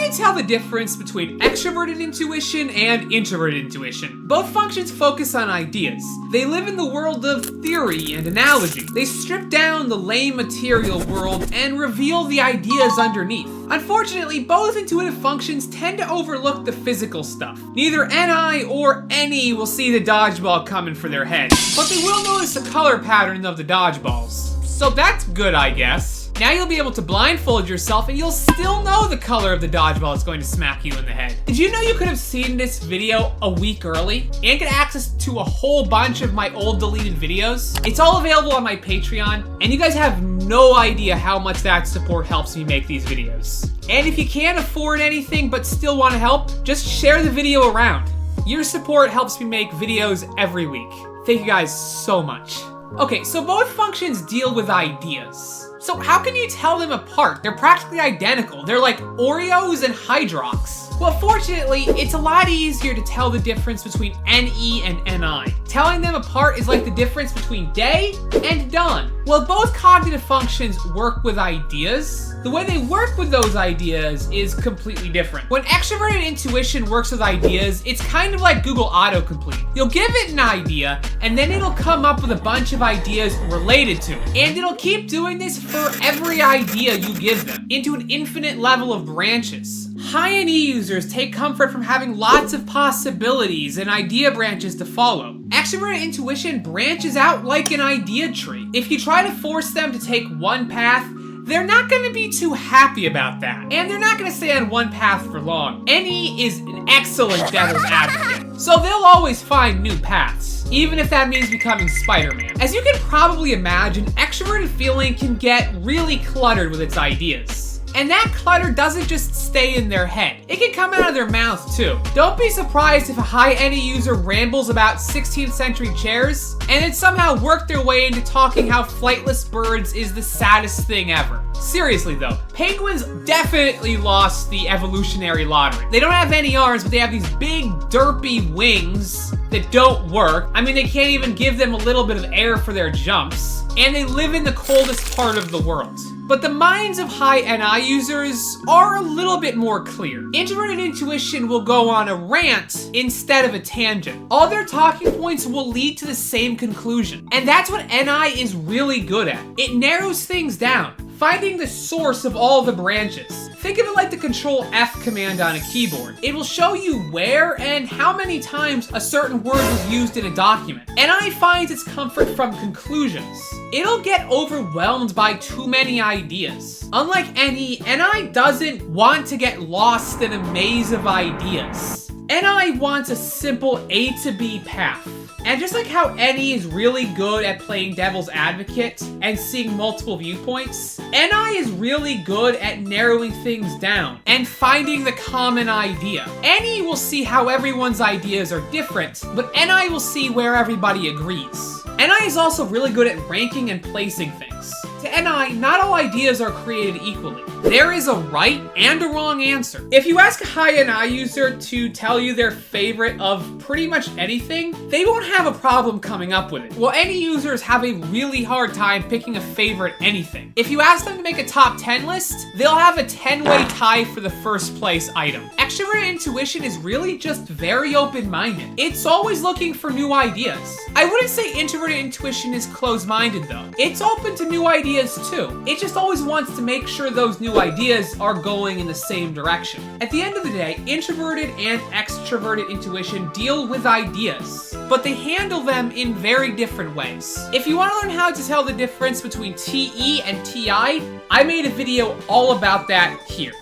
you tell the difference between extroverted intuition and introverted intuition? Both functions focus on ideas. They live in the world of theory and analogy. They strip down the lame material world and reveal the ideas underneath. Unfortunately, both intuitive functions tend to overlook the physical stuff. Neither NI or NE will see the dodgeball coming for their head, but they will notice the color pattern of the dodgeballs. So that's good, I guess. Now you'll be able to blindfold yourself and you'll still know the color of the dodgeball that's going to smack you in the head. Did you know you could have seen this video a week early and get access to a whole bunch of my old deleted videos? It's all available on my Patreon, and you guys have no idea how much that support helps me make these videos. And if you can't afford anything but still want to help, just share the video around. Your support helps me make videos every week. Thank you guys so much. Okay, so both functions deal with ideas. So how can you tell them apart? They're practically identical. They're like Oreos and Hydrox. Well, fortunately, it's a lot easier to tell the difference between NE and NI. Telling them apart is like the difference between day and dawn. Well, both cognitive functions work with ideas. The way they work with those ideas is completely different. When extroverted intuition works with ideas, it's kind of like Google autocomplete. You'll give it an idea, and then it'll come up with a bunch of ideas related to it. And it'll keep doing this for every idea you give them, into an infinite level of branches. High NE users take comfort from having lots of possibilities and idea branches to follow. Extroverted intuition branches out like an idea tree. If you try to force them to take one path, they're not going to be too happy about that. And they're not going to stay on one path for long. NE is an excellent devil's advocate, so they'll always find new paths, even if that means becoming Spider-Man. As you can probably imagine, extroverted feeling can get really cluttered with its ideas. And that clutter doesn't just stay in their head. It can come out of their mouth too. Don't be surprised if a high NE user rambles about 16th century chairs and then somehow work their way into talking how flightless birds is the saddest thing ever. Seriously though, penguins definitely lost the evolutionary lottery. They don't have any arms, but they have these big derpy wings that don't work. I mean, they can't even give them a little bit of air for their jumps. And they live in the coldest part of the world. But the minds of high NI users are a little bit more clear. Introverted intuition will go on a rant instead of a tangent. All their talking points will lead to the same conclusion. And that's what NI is really good at. It narrows things down, finding the source of all the branches. Think of it like the Control F command on a keyboard. It will show you where and how many times a certain word was used in a document. NI finds its comfort from conclusions. It'll get overwhelmed by too many ideas. Unlike NI doesn't want to get lost in a maze of ideas. NI wants a simple A to B path. And just like how NE is really good at playing devil's advocate and seeing multiple viewpoints, NI is really good at narrowing things down and finding the common idea. NE will see how everyone's ideas are different, but NI will see where everybody agrees. NI is also really good at ranking and placing things. To NI, not all ideas are created equally. There is a right and a wrong answer. If you ask a high NI user to tell you their favorite of pretty much anything, they won't have a problem coming up with it. While NE users have a really hard time picking a favorite anything. If you ask them to make a top 10 list, they'll have a 10-way tie for the first place item. Extroverted intuition is really just very open-minded. It's always looking for new ideas. I wouldn't say introverted intuition is closed-minded though. It's open to new ideas too. It just always wants to make sure those new ideas are going in the same direction. At the end of the day, introverted and extroverted intuition deal with ideas, but they handle them in very different ways. If you want to learn how to tell the difference between TE and TI, I made a video all about that here.